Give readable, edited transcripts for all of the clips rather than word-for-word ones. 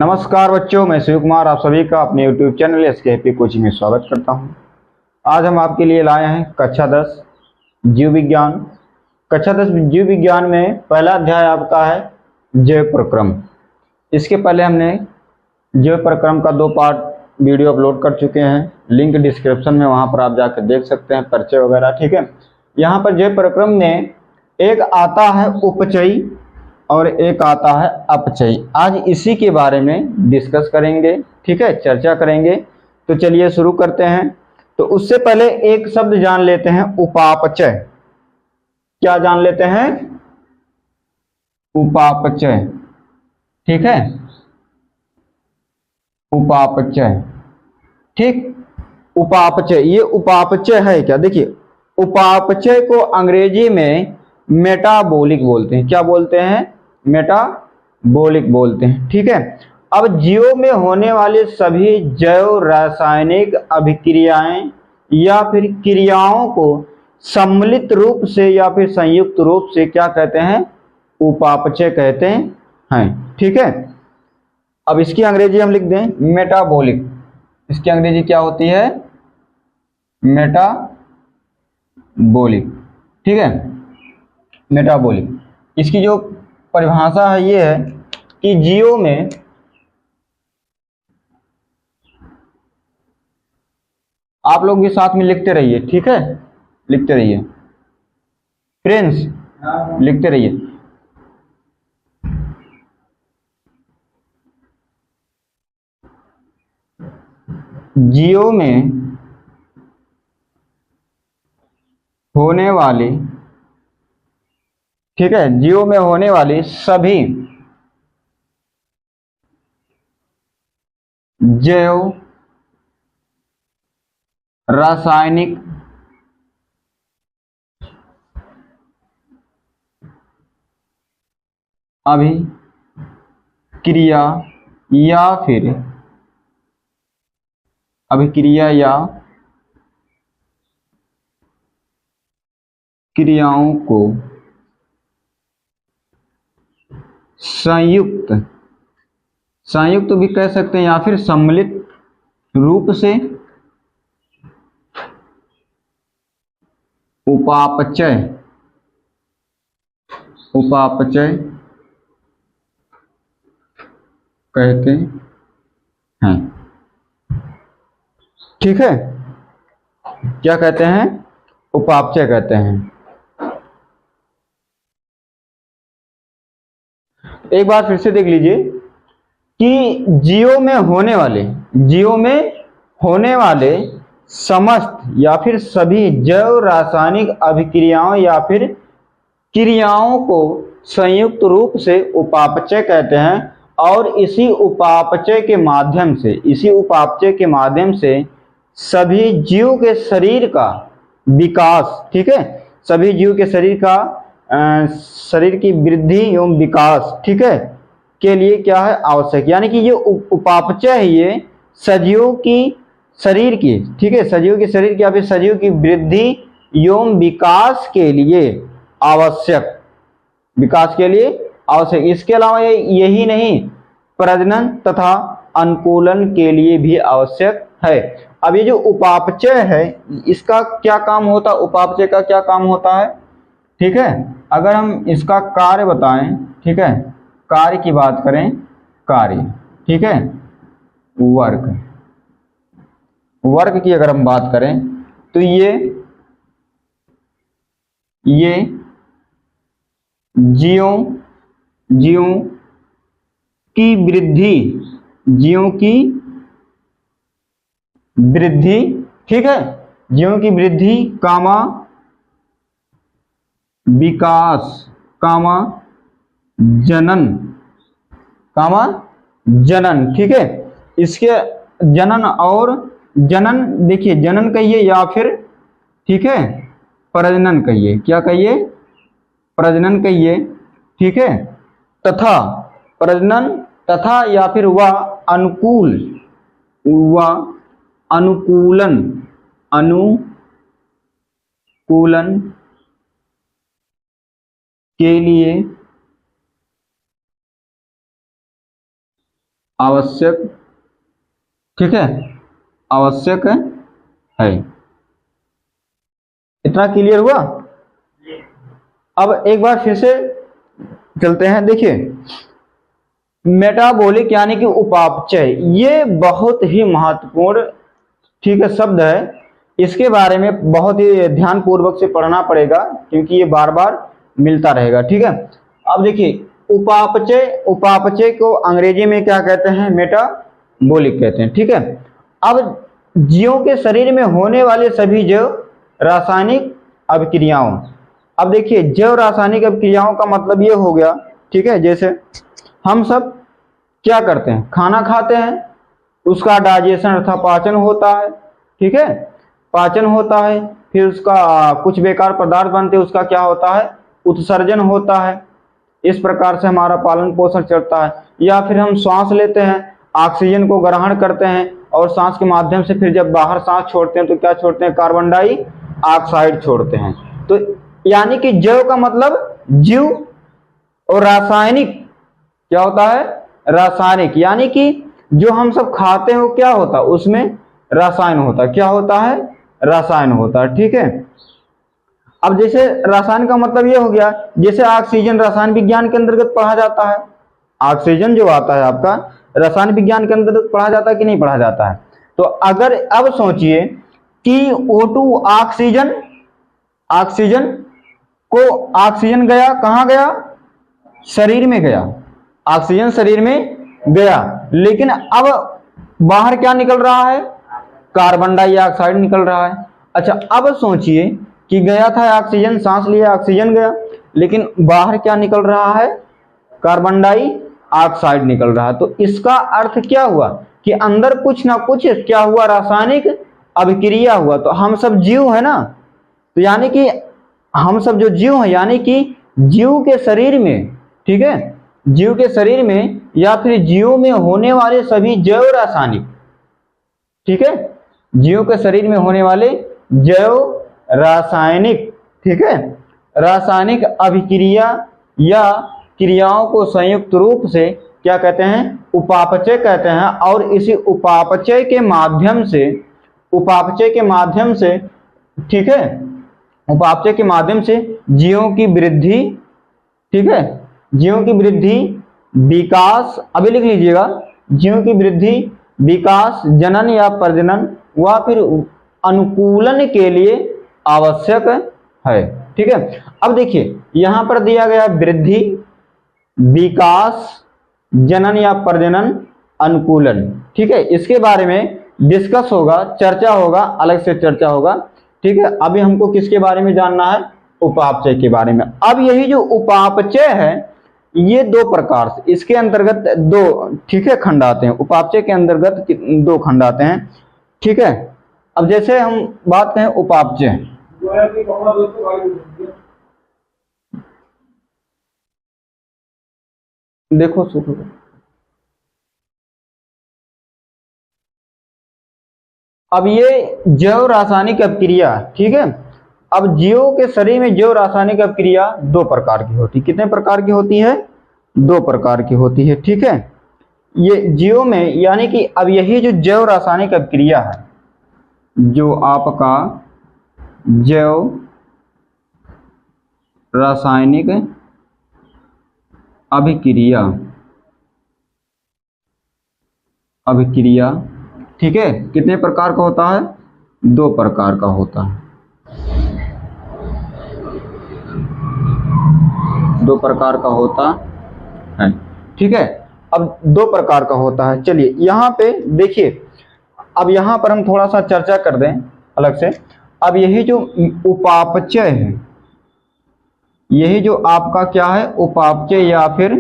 नमस्कार बच्चों, मैं शिव कुमार आप सभी का अपने YouTube चैनल एसकेपी कोचिंग में स्वागत करता हूं। आज हम आपके लिए लाए हैं कक्षा 10 जीव विज्ञान। कक्षा 10 जीव विज्ञान में पहला अध्याय आपका है जैव प्रक्रम। इसके पहले हमने जैव प्रक्रम का 2 पार्ट वीडियो अपलोड कर चुके हैं, लिंक डिस्क्रिप्शन में, वहां पर आप जाकर देख सकते हैं परिचय वगैरह। ठीक है, यहाँ पर जैव प्रक्रम में एक आता है उपचयी और एक आता है अपचयी। आज इसी के बारे में डिस्कस करेंगे, ठीक है, चर्चा करेंगे। तो चलिए शुरू करते हैं। तो उससे पहले एक शब्द जान लेते हैं, उपापचय। क्या जान लेते हैं? उपापचय। ठीक है, उपापचय। ठीक, उपापचय, ये उपापचय है क्या? देखिए, उपापचय को अंग्रेजी में मेटाबॉलिक बोलते हैं। क्या बोलते हैं? मेटाबॉलिक बोलते हैं। ठीक है, अब जीवों में होने वाले सभी जैव रासायनिक अभिक्रियाएं या फिर क्रियाओं को सम्मिलित रूप से या फिर संयुक्त रूप से क्या कहते हैं? उपापचय कहते हैं। ठीक है, अब इसकी अंग्रेजी हम लिख दें मेटाबॉलिक। इसकी अंग्रेजी क्या होती है? मेटाबॉलिक। ठीक है, मेटाबॉलिक। इसकी जो परिभाषा है ये है कि जीवों में आप लोग भी साथ में लिखते रहिए। ठीक है, लिखते रहिए फ्रेंड्स, लिखते रहिए। जीवों में होने वाली, ठीक है, जीवों में होने वाली सभी जैव रासायनिक अभिक्रिया या क्रियाओं को संयुक्त भी कह सकते हैं या फिर सम्मिलित रूप से उपापचय कहते हैं। ठीक है, क्या कहते हैं? उपापचय कहते हैं। एक बार फिर से देख लीजिए कि जीवों में होने वाले समस्त या फिर सभी जैव रासायनिक अभिक्रियाओं या फिर क्रियाओं को संयुक्त रूप से उपापचय कहते हैं। और इसी उपापचय के माध्यम से सभी जीव के शरीर का विकास, ठीक है, सभी जीव के शरीर की वृद्धि एवं विकास, ठीक है, के लिए क्या है? आवश्यक। यानी कि ये उपापचय है, ये सजीवों की शरीर की, ठीक है, सजीव के शरीर की या फिर सजीव की वृद्धि एवं विकास के लिए आवश्यक, इसके अलावा यही नहीं, प्रजनन तथा अनुकूलन के लिए भी आवश्यक है। अब ये जो उपापचय है, इसका क्या काम होता है? उपापचय का क्या काम होता है? ठीक है, अगर हम इसका कार्य बताएं, ठीक है, कार्य की बात करें, कार्य, ठीक है, वर्क की अगर हम बात करें तो ये जीवों की वृद्धि, ठीक है, जीवों की वृद्धि कामा विकास कामा जनन, ठीक है, इसके जनन और जनन, देखिए जनन कहिए या फिर, ठीक है, प्रजनन कहिए। क्या कहिए? प्रजनन कहिए। ठीक है, तथा प्रजनन तथा या फिर अनुकूलन के लिए आवश्यक, ठीक है, आवश्यक है। इतना क्लियर हुआ। अब एक बार फिर से चलते हैं। देखिए मेटाबॉलिक यानी कि उपापचय, ये बहुत ही महत्वपूर्ण, ठीक है, शब्द है। इसके बारे में बहुत ही ध्यान पूर्वक से पढ़ना पड़ेगा क्योंकि ये बार बार मिलता रहेगा, ठीक है। अब देखिए उपापचय, उपापचय को अंग्रेजी में क्या कहते हैं? मेटाबॉलिक कहते हैं, ठीक है। अब जीवों के शरीर में होने वाले सभी जैव रासायनिक अभिक्रियाओं, अब देखिए जैव रासायनिक अभिक्रियाओं का मतलब ये हो गया, ठीक है, जैसे हम सब क्या करते हैं? खाना खाते हैं, उसका डाइजेशन अर्थात पाचन होता है, ठीक है, पाचन होता है, फिर उसका कुछ बेकार पदार्थ बनते हैं, उसका क्या होता है? उत्सर्जन होता है। इस प्रकार से हमारा पालन पोषण चलता है। या फिर हम सांस लेते हैं, ऑक्सीजन को ग्रहण करते हैं और सांस के माध्यम से फिर जब बाहर सांस छोड़ते हैं तो क्या छोड़ते हैं? कार्बन डाइऑक्साइड छोड़ते हैं। तो यानी कि जैव का मतलब जीव, और रासायनिक क्या होता है? रासायनिक, यानी कि जो हम सब खाते हैं वो क्या होता है? उसमें रसायन होता है। क्या होता है? रसायन होता है, ठीक है। अब जैसे रसायन का मतलब ये हो गया, जैसे ऑक्सीजन रसायन विज्ञान के अंतर्गत पढ़ा जाता है। ऑक्सीजन जो आता है आपका रसायन विज्ञान के अंतर्गत पढ़ा जाता है कि नहीं पढ़ा जाता है? तो अगर अब सोचिए कि O2 ऑक्सीजन, ऑक्सीजन को, ऑक्सीजन गया कहां गया? शरीर में गया, ऑक्सीजन शरीर में गया, लेकिन अब बाहर क्या निकल रहा है? कार्बन डाइऑक्साइड निकल रहा है। अच्छा अब सोचिए कि गया था ऑक्सीजन, सांस लिया, ऑक्सीजन गया, लेकिन बाहर क्या निकल रहा है? कार्बन डाइऑक्साइड निकल रहा है। तो इसका अर्थ क्या हुआ कि अंदर कुछ ना कुछ क्या हुआ? रासायनिक अभिक्रिया हुआ। तो हम सब जीव है ना, तो यानी कि हम सब जो जीव हैं, यानी कि जीव के शरीर में, ठीक है, जीव के शरीर में या फिर जीव में होने वाले सभी जैव रासायनिक, ठीक है, जीव के शरीर में होने वाले जैव रासायनिक, ठीक है, रासायनिक अभिक्रिया या क्रियाओं को संयुक्त रूप से क्या कहते हैं? उपापचय कहते हैं। और इसी उपापचय के माध्यम से, उपापचय के माध्यम से, ठीक है, उपापचय के माध्यम से जीवों की वृद्धि, ठीक है, जीवों की वृद्धि, विकास, अभी लिख लीजिएगा, जीवों की वृद्धि, विकास, जनन या प्रजनन व फिर अनुकूलन के लिए आवश्यक है, ठीक है। अब देखिए यहां पर दिया गया वृद्धि, विकास, जनन या प्रजनन, अनुकूलन, ठीक है। इसके बारे में डिस्कस होगा, चर्चा होगा, अलग से चर्चा होगा, ठीक है। अभी हमको किसके बारे में जानना है? उपापचय के बारे में। अब यही जो उपापचय है ये दो प्रकार से, इसके अंतर्गत दो, ठीक है, खंड आते हैं। उपापचय के अंतर्गत दो खंड आते हैं, ठीक है। अब जैसे हम बात करें उपापचय, देखो सुनो, अब ये जैव रासायनिक अभिक्रिया, ठीक है। अब जीवों के शरीर में जैव रासायनिक अभिक्रिया दो प्रकार की होती है। कितने प्रकार की होती है? दो प्रकार की होती है, ठीक है। ये जीवों में, यानी कि अब यही जो जैव रासायनिक अभिक्रिया है, जो आपका जैव रासायनिक अभिक्रिया, अभिक्रिया, ठीक है, कितने प्रकार का होता है? दो प्रकार का होता है, दो प्रकार का होता है, ठीक है। अब दो प्रकार का होता है। चलिए यहाँ पे देखिए, अब यहाँ पर हम थोड़ा सा चर्चा कर दें अलग से। अब यही जो उपापचय है, यही जो आपका क्या है? उपापचय या फिर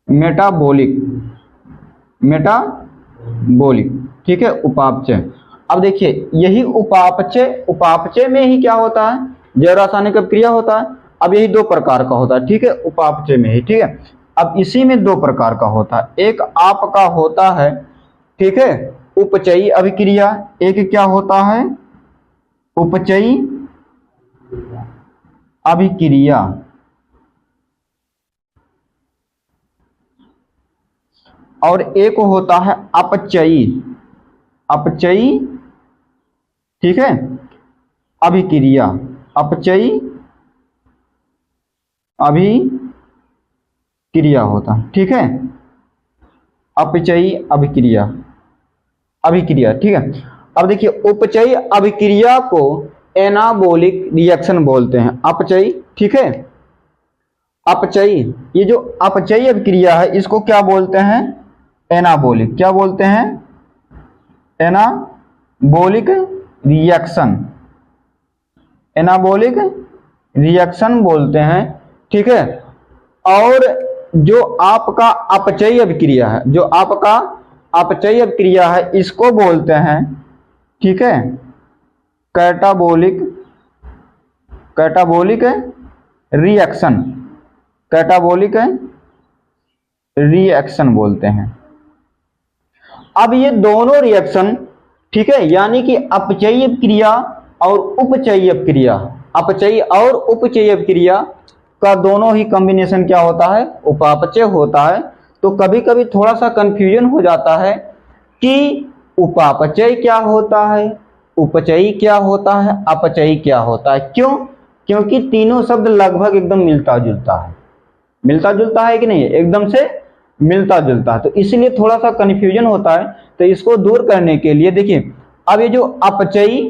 मेटाबॉलिक, मेटाबॉलिक, ठीक है, उपापचय। अब देखिए यही उपापचय, उपापचय में ही क्या होता है? जैव रासायनिक अभिक्रिया होता है। अब यही दो प्रकार का होता है, ठीक है, उपापचय में ही, ठीक है। अब इसी में दो प्रकार का होता है। एक आपका होता है, ठीक है, उपचयी अभिक्रिया। एक क्या होता है? उपचयी अभिक्रिया। और एक होता है अपचयी, अपचयी, ठीक है, अभिक्रिया, अपचयी अभिक्रिया होता है, ठीक है, अपचयी अभिक्रिया, अभिक्रिया, ठीक है। अब देखिए उपचयी अभिक्रिया को एनाबोलिक रिएक्शन बोलते हैं, अपचयी, ठीक है, अपचयी, ये जो अपचयी अभिक्रिया है इसको क्या बोलते हैं, एनाबोलिक, क्या बोलते हैं, एनाबोलिक रिएक्शन, एनाबोलिक रिएक्शन बोलते हैं, ठीक है। और जो आपका अपचयी अभिक्रिया है, जो आपका अपचयी अभिक्रिया है इसको बोलते हैं, ठीक है, catabolic, catabolic reaction, catabolic reaction बोलते हैं। अब ये दोनों रिएक्शन, ठीक है, यानी कि अपचयी अभिक्रिया और उपचयी अभिक्रिया, अपचयी और उपचयी अभिक्रिया का दोनों ही कॉम्बिनेशन क्या होता है, उपापचय होता है। तो कभी कभी थोड़ा सा कंफ्यूजन हो जाता है कि उपापचय क्या होता है, उपचयी क्या होता है, अपचयी क्या होता है, क्यों, क्योंकि तीनों शब्द लगभग एकदम मिलता जुलता है, मिलता जुलता है कि नहीं, एकदम से मिलता जुलता है, तो इसलिए थोड़ा सा कंफ्यूजन होता है। तो इसको दूर करने के लिए देखिए, अब ये जो अपचयी,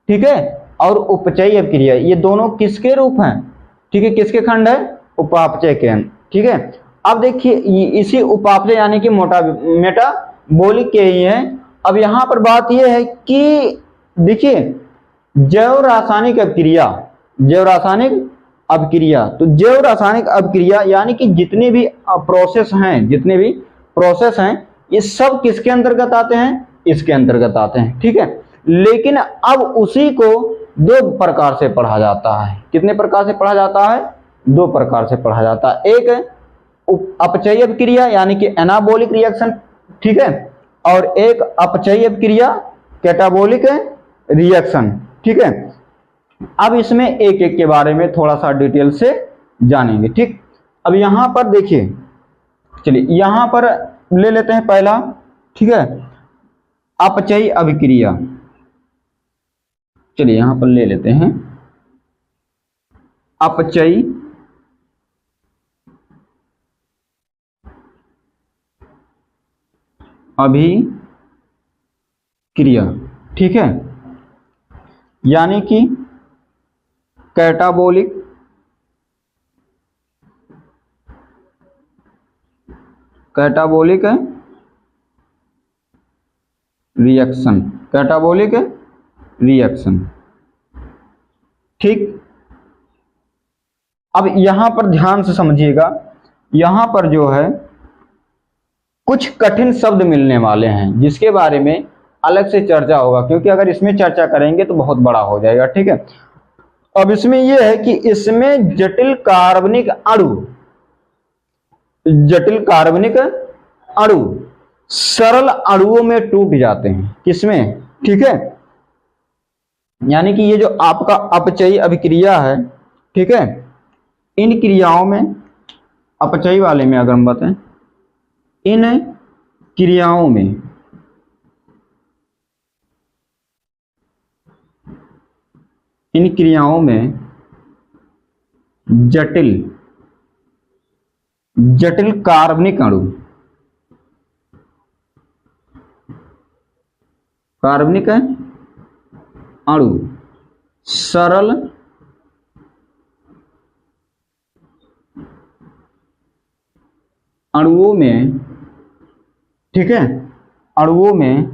ठीक है, और उपचयी अभिक्रिया ये दोनों किसके रूप हैं, ठीक है, किसके खंड है, उपापचय के, ठीक है। अब देखिए इसी उपापचय यानी कि मेटाबोलिक के ही है। अब यहां पर बात यह है कि देखिए जैव रासायनिक अभिक्रिया, जैव रासायनिक अभिक्रिया, तो जैव रासायनिक अभिक्रिया यानी कि जितने भी प्रोसेस हैं, जितने भी प्रोसेस हैं ये सब किसके अंतर्गत आते हैं, इसके अंतर्गत आते हैं, ठीक है। लेकिन अब उसी को दो प्रकार से पढ़ा जाता है, कितने प्रकार से पढ़ा जाता है, दो प्रकार से पढ़ा जाता है। एक अपचयी अभिक्रिया यानी कि एनाबोलिक रिएक्शन, ठीक है, और एक अपचयी अभिक्रिया कैटाबोलिक रिएक्शन, ठीक है। अब इसमें एक एक के बारे में थोड़ा सा डिटेल से जानेंगे, ठीक। अब यहां पर देखिए, चलिए यहां पर ले लेते हैं पहला, ठीक है, अपचयी अभिक्रिया, चलिए यहां पर ले लेते हैं अपचयी अभिक्रिया, ठीक है, यानी कि catabolic catabolic reaction, catabolic reaction, ठीक। अब यहां पर ध्यान से समझिएगा, यहां पर जो है कुछ कठिन शब्द मिलने वाले हैं जिसके बारे में अलग से चर्चा होगा, क्योंकि अगर इसमें चर्चा करेंगे तो बहुत बड़ा हो जाएगा, ठीक है। अब इसमें यह है कि इसमें जटिल कार्बनिक अणु, जटिल कार्बनिक अणु सरल अणुओं में टूट जाते हैं, किसमें, ठीक है, यानी कि ये जो आपका अपचयी अभिक्रिया है, ठीक है, इन क्रियाओं में, अपचयी वाले में अगर हम बताएं, इन क्रियाओं में जटिल जटिल कार्बनिक अणु, कार्बनिक अणु सरल अणुओं में, ठीक है, अणुओं में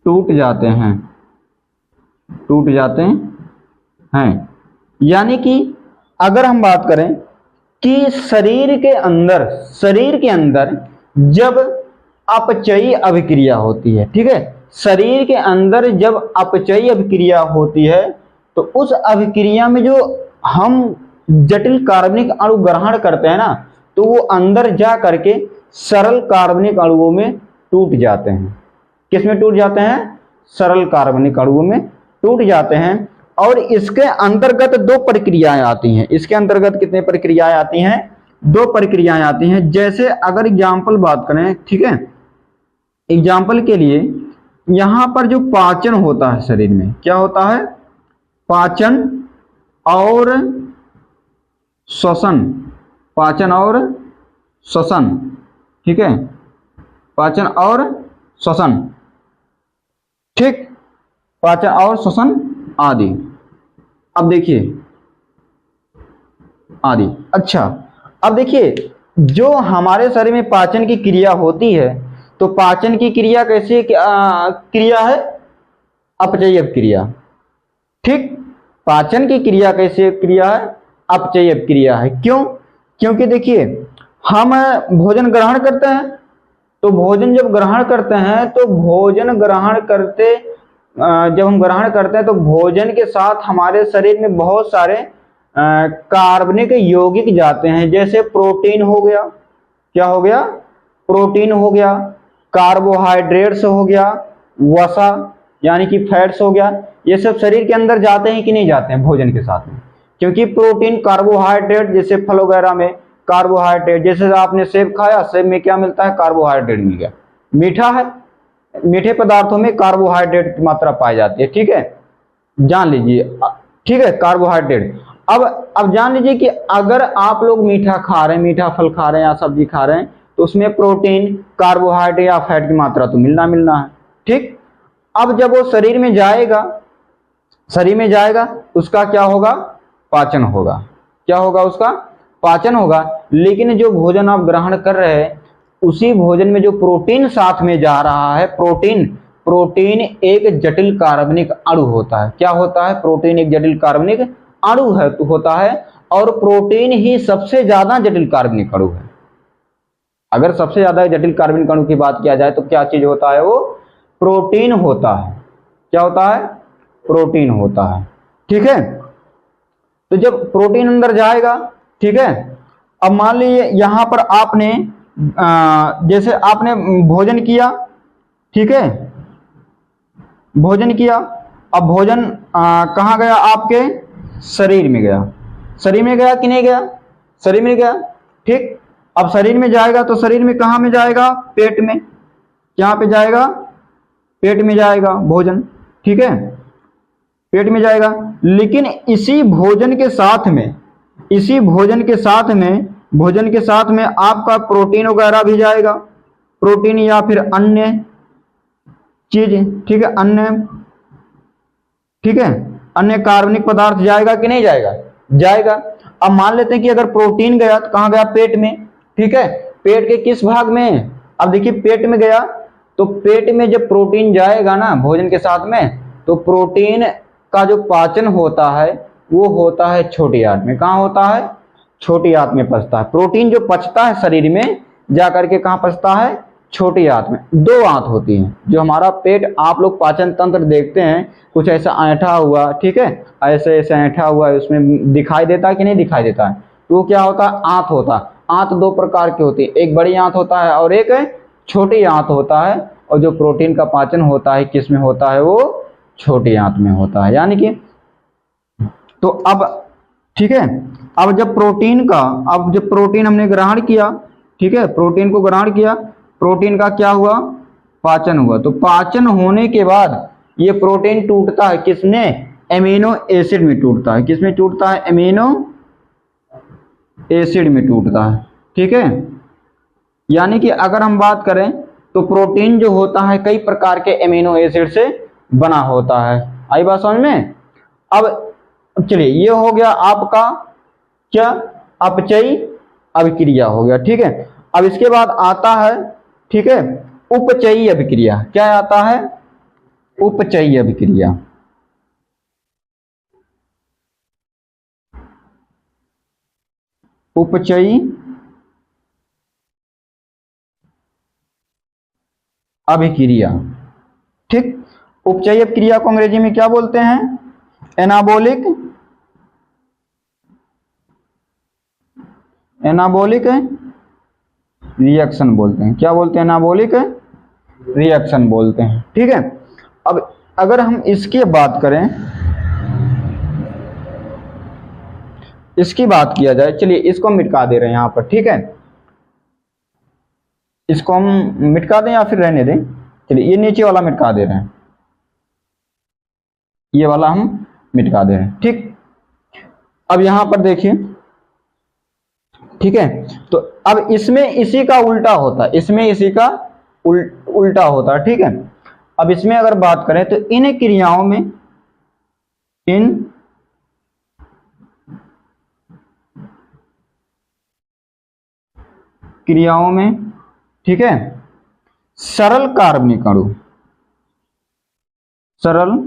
टूट जाते हैं, टूट जाते हैं। यानी कि अगर हम बात करें कि शरीर के अंदर जब अपचयी अभिक्रिया होती है, ठीक है, शरीर के अंदर जब अपचयी अभिक्रिया होती है तो उस अभिक्रिया में जो हम जटिल कार्बनिक अणु ग्रहण करते हैं ना, तो वो अंदर जा करके सरल कार्बनिक अणुओं में टूट जाते हैं। किसमें टूट जाते हैं, सरल कार्बनिक अणुओं में टूट जाते हैं। और इसके अंतर्गत दो प्रक्रियाएं आती हैं, इसके अंतर्गत कितने प्रक्रियाएं आती हैं, दो प्रक्रियाएं आती हैं। जैसे अगर एग्जाम्पल बात करें, ठीक है, एग्जाम्पल के लिए यहां पर जो पाचन होता है शरीर में, क्या होता है, पाचन और श्वसन, पाचन और श्वसन, ठीक है, पाचन और श्वसन, ठीक, पाचन और श्वसन आदि। अब देखिए आदि, अच्छा अब देखिए जो हमारे शरीर में पाचन की क्रिया होती है, तो पाचन की क्रिया कैसी क्रिया है, अपचयी क्रिया, ठीक, पाचन की क्रिया कैसे क्रिया है, अपचयी क्रिया है। क्यों? क्योंकि देखिए हम भोजन ग्रहण करते हैं, तो भोजन जब ग्रहण करते हैं तो भोजन ग्रहण करते जब हम ग्रहण करते हैं तो भोजन के साथ हमारे शरीर में बहुत सारे कार्बनिक यौगिक जाते हैं। जैसे प्रोटीन हो गया, क्या हो गया, प्रोटीन हो गया, कार्बोहाइड्रेट्स हो गया, वसा यानी कि फैट्स हो गया, ये सब शरीर के अंदर जाते हैं कि नहीं जाते हैं भोजन के साथ में। क्योंकि प्रोटीन, कार्बोहाइड्रेट, जैसे फल वगैरह में कार्बोहाइड्रेट, जैसे आपने सेब खाया, सेब में क्या मिलता है, कार्बोहाइड्रेट मिल गया, मीठा है, मीठे पदार्थों में कार्बोहाइड्रेट की मात्रा पाई जाती है, ठीक है, जान लीजिए, ठीक है, कार्बोहाइड्रेट। अब जान लीजिए कि अगर आप लोग मीठा खा रहे हैं, मीठा फल खा रहे हैं या सब्जी खा रहे हैं, तो उसमें प्रोटीन, कार्बोहाइड्रेट या फैट की मात्रा तो मिलना है, ठीक। अब जब वो शरीर में जाएगा, शरीर में जाएगा, उसका क्या होगा, पाचन होगा, क्या होगा, उसका पाचन होगा। लेकिन जो भोजन आप ग्रहण कर रहे हैं, उसी भोजन में जो प्रोटीन साथ में जा रहा है, प्रोटीन एक जटिल कार्बनिक अणु होता है। क्या होता है, प्रोटीन एक जटिल कार्बनिक अणु है, तो होता है, और प्रोटीन ही सबसे ज्यादा जटिल कार्बनिक अणु है। अगर सबसे ज्यादा जटिल कार्बनिक अणु की बात किया जाए तो क्या चीज होता है, वो प्रोटीन होता है। क्या होता है, प्रोटीन होता है, ठीक है। तो जब प्रोटीन अंदर जाएगा, ठीक है, अब मान लीजिए यहां पर आपने जैसे आपने भोजन किया, ठीक है, भोजन किया, अब भोजन कहाँ गया, आपके शरीर में गया, शरीर में गया कि नहीं गया, शरीर में गया, ठीक। अब शरीर में जाएगा तो शरीर में कहाँ में जाएगा, पेट में, क्या पे जाएगा, पेट में जाएगा भोजन, ठीक है, पेट में जाएगा। लेकिन इसी भोजन के साथ में, इसी भोजन के साथ में, भोजन के साथ में आपका प्रोटीन वगैरह भी जाएगा, प्रोटीन या फिर अन्य चीज, ठीक है, अन्य, ठीक है, अन्य कार्बनिक पदार्थ जाएगा कि नहीं जाएगा, जाएगा। अब मान लेते हैं कि अगर प्रोटीन गया तो कहाँ गया, पेट में, ठीक है, पेट के किस भाग में, अब देखिए पेट में गया, तो पेट में जब प्रोटीन जाएगा ना भोजन के साथ में, तो प्रोटीन का जो पाचन होता है वो होता है छोटी आंत में। कहाँ होता है, छोटी आंत में पचता है। प्रोटीन जो पचता है शरीर में, जा करके कहाँ पचता है, छोटी आंत में। दो आंत होती हैं, जो हमारा पेट, आप लोग पाचन तंत्र देखते हैं, कुछ ऐसा ऐंठा हुआ, ठीक है, ऐसे ऐसे ऐंठा हुआ है, उसमें दिखाई देता है कि नहीं दिखाई देता है, तो वो क्या होता है, आंत होता है। आंत दो प्रकार की होती है, एक बड़ी आंत होता है और एक छोटी आंत होता है। और जो प्रोटीन का पाचन होता है किस में होता है, वो छोटी आंत में होता है, यानी कि, तो अब ठीक है, अब जब प्रोटीन हमने ग्रहण किया, ठीक है, प्रोटीन को ग्रहण किया, प्रोटीन का क्या हुआ, पाचन हुआ। तो पाचन होने के बाद ये प्रोटीन टूटता है किसमें, एमिनो एसिड में टूटता है। किसमें टूटता है, एमिनो एसिड में टूटता है, ठीक है। यानी कि अगर हम बात करें तो प्रोटीन जो होता है कई प्रकार के एमिनो एसिड से बना होता है। आई बात समझ में। अब चलिए, ये हो गया आपका क्या, अपचयी अभिक्रिया हो गया, ठीक है। अब इसके बाद आता है, ठीक है, उपचयी अभिक्रिया। क्या आता है, उपचयी अभिक्रिया। उपचयी अभिक्रिया, ठीक। उपचयी अभिक्रिया को अंग्रेजी में क्या बोलते हैं, एनाबोलिक रिएक्शन बोलते हैं। क्या बोलते हैं, एनाबोलिक रिएक्शन बोलते हैं, ठीक है। अब अगर हम इसकी बात करें, इसकी बात किया जाए, चलिए इसको हम मिटा दे रहे हैं यहाँ पर, ठीक है, इसको हम मिटा दें या फिर रहने दें। चलिए ये नीचे वाला मिटा दे रहे हैं, ये वाला हम मिटा दे रहे हैं, ठीक। अब यहां पर देखिए, ठीक है, तो अब इसमें इसी का उल्टा होता है, इसमें इसी का उल्टा होता है, ठीक है। अब इसमें अगर बात करें तो इन क्रियाओं में, इन क्रियाओं में, ठीक है, सरल कार्बनिक अणु, सरल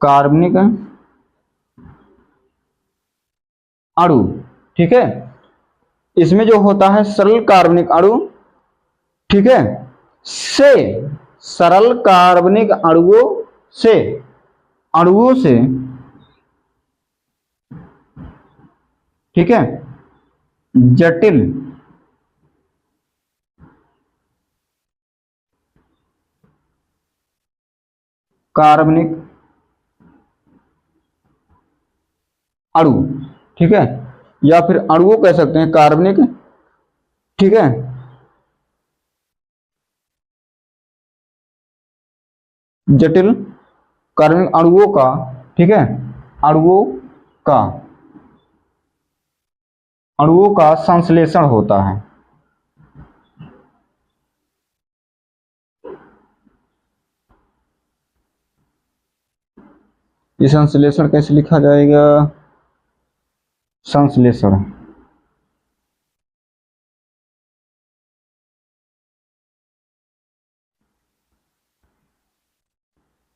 कार्बनिक अणु, ठीक है, इसमें जो होता है सरल कार्बनिक अणु, ठीक है, से सरल कार्बनिक अणुओं से, ठीक है, जटिल कार्बनिक अणु, ठीक है, या फिर अणुओं कह सकते हैं कार्बनिक, ठीक है, जटिल कार्बनिक अणुओं का, ठीक है, अणुओं का संश्लेषण होता है। ये संश्लेषण कैसे लिखा जाएगा, संश्लेषण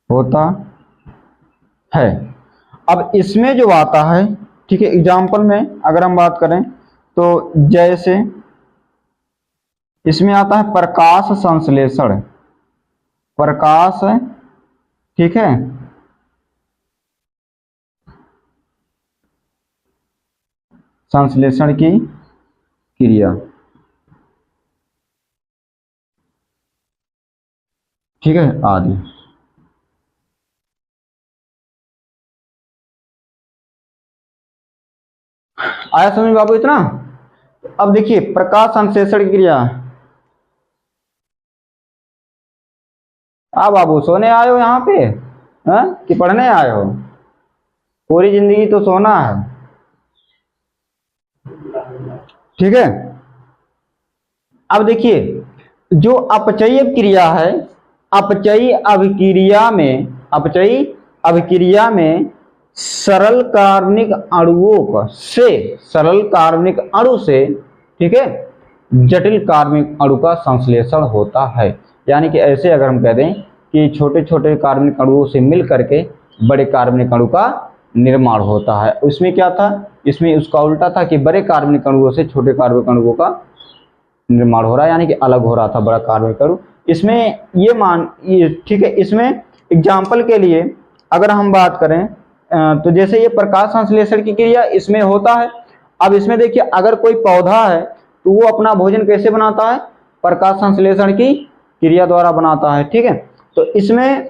होता है। अब इसमें जो आता है, ठीक है, एग्जाम्पल में अगर हम बात करें तो जैसे इसमें आता है प्रकाश संश्लेषण, प्रकाश, ठीक है, संश्लेषण की क्रिया, ठीक है, आदि। आया समझ बाबू इतना। अब देखिए प्रकाश संश्लेषण की क्रिया, बाबू सोने आए हो यहाँ पे, कि पढ़ने आए हो? पूरी जिंदगी तो सोना है, ठीक है। अब देखिए जो अपचयी क्रिया है, अपचयी अभिक्रिया में सरल कार्बनिक अणु से, ठीक है, जटिल कार्बनिक अणु का संश्लेषण होता है। यानी कि ऐसे अगर हम कह दें कि छोटे छोटे कार्बनिक अणुओं से मिल करके बड़े कार्बनिक अणु का निर्माण होता है। उसमें क्या था, इसमें उसका उल्टा था कि बड़े कार्बनिक अणुओं से छोटे कार्बनिक अणुओं का निर्माण हो रहा है, यानी कि अलग हो रहा था बड़ा कार्बनिक अणु। इसमें ये ठीक है, इसमें एग्जाम्पल के लिए अगर हम बात करें तो जैसे ये प्रकाश संश्लेषण की क्रिया इसमें होता है। अब इसमें देखिए अगर कोई पौधा है तो वो अपना भोजन कैसे बनाता है, प्रकाश संश्लेषण की क्रिया द्वारा बनाता है, ठीक है। तो इसमें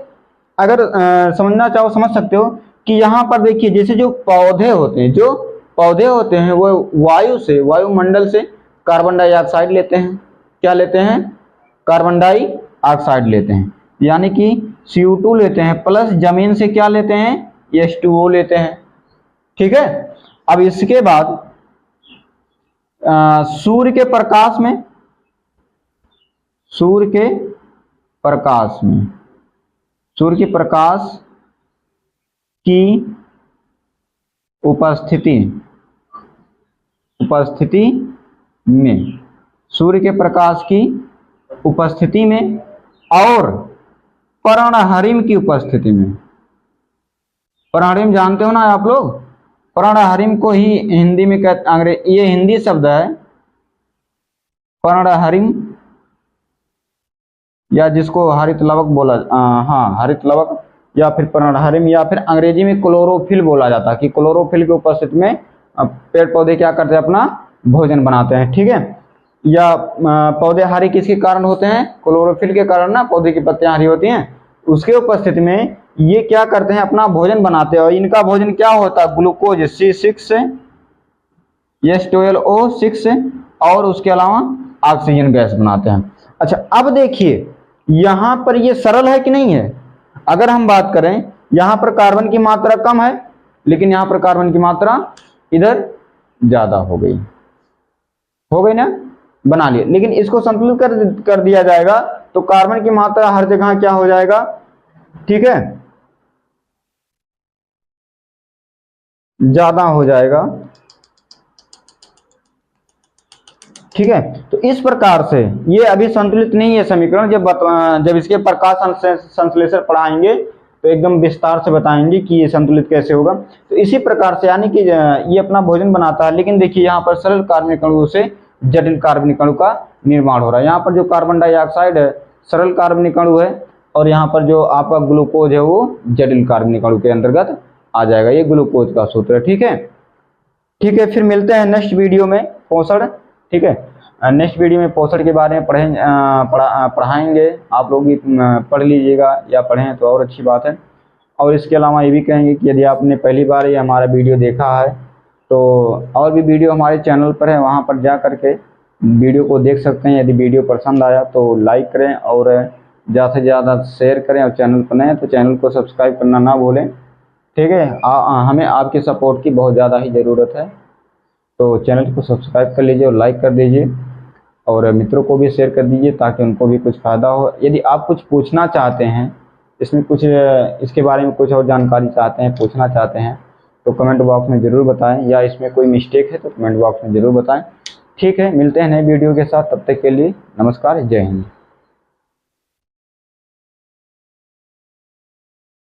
अगर समझना चाहो समझ सकते हो कि यहाँ पर देखिए जैसे जो पौधे होते हैं वो वायुमंडल से कार्बन डाइऑक्साइड लेते हैं। क्या लेते हैं? कार्बन डाइऑक्साइड लेते हैं, यानी कि CO2 लेते हैं, प्लस जमीन से क्या लेते हैं, H2O लेते हैं, ठीक है। अब इसके बाद सूर्य के प्रकाश की उपस्थिति में, सूर्य के प्रकाश की उपस्थिति में और पर्णहरिम की उपस्थिति में, पर्णहरिम जानते हो ना आप लोग, पर्णहरिम को ही हिंदी में कहते, ये हिंदी शब्द है पर्णहरिम, या जिसको हरित लवक बोला, हरित लवक या फिर पर्णहरिम, या फिर अंग्रेजी में क्लोरोफिल बोला जाता है कि क्लोरोफिल की उपस्थिति में पेड़ पौधे क्या करते हैं, अपना भोजन बनाते हैं, ठीक है। या पौधे हरे किसके कारण होते हैं, क्लोरोफिल के कारण ना, पौधे की पत्तियां हरी होती हैं उसके उपस्थिति में ये क्या करते हैं, अपना भोजन बनाते हैं। और इनका भोजन क्या होता है, ग्लूकोज C6H12O6 और उसके अलावा ऑक्सीजन गैस बनाते हैं। अच्छा, अब देखिए यहां पर ये सरल है कि नहीं है। अगर हम बात करें, यहां पर कार्बन की मात्रा कम है, लेकिन यहां पर कार्बन की मात्रा इधर ज्यादा हो गई ना, बना लिया। लेकिन इसको संतुलित कर दिया जाएगा तो कार्बन की मात्रा हर जगह क्या हो जाएगा, ठीक है, ज्यादा हो जाएगा, ठीक है। तो इस प्रकार से ये अभी संतुलित नहीं है समीकरण। जब इसके प्रकाश संश्लेषण पढ़ाएंगे तो एकदम विस्तार से बताएंगे कि ये संतुलित कैसे होगा। तो इसी प्रकार से यानी कि ये अपना भोजन बनाता है, लेकिन देखिए यहाँ पर सरल कार्बनिक अणुओं से जटिल कार्बनिक अणु का निर्माण हो रहा है। यहाँ पर जो कार्बन डाइऑक्साइड है सरल कार्बनिक अणु है, और यहाँ पर जो आपका ग्लूकोज है वो जटिल कार्बनिक अणु के अंतर्गत आ जाएगा। ये ग्लूकोज का सूत्र है, ठीक है। ठीक है, फिर मिलते हैं नेक्स्ट वीडियो में पोषण, ठीक है। नेक्स्ट वीडियो में पोषण के बारे में पढ़ाएंगे। आप लोग भी पढ़ लीजिएगा, या पढ़ें तो और अच्छी बात है। और इसके अलावा ये भी कहेंगे कि यदि आपने पहली बार ये हमारा वीडियो देखा है तो और भी वीडियो हमारे चैनल पर है, वहाँ पर जा करके वीडियो को देख सकते हैं। यदि वीडियो पसंद आया तो लाइक करें और ज़्यादा से ज़्यादा शेयर करें, और चैनल पर नए हैं तो चैनल को सब्सक्राइब करना ना भूलें, ठीक है। हमें आपके सपोर्ट की बहुत ज़्यादा ही ज़रूरत है। तो चैनल को सब्सक्राइब कर लीजिए और लाइक कर दीजिए, और मित्रों को भी शेयर कर दीजिए ताकि उनको भी कुछ फ़ायदा हो। यदि आप कुछ पूछना चाहते हैं, इसमें कुछ इसके बारे में कुछ और जानकारी चाहते हैं, पूछना चाहते हैं, तो कमेंट बॉक्स में ज़रूर बताएं, या इसमें कोई मिस्टेक है तो कमेंट बॉक्स में ज़रूर बताएं, ठीक है। मिलते हैं नए वीडियो के साथ, तब तक के लिए नमस्कार, जय हिंद।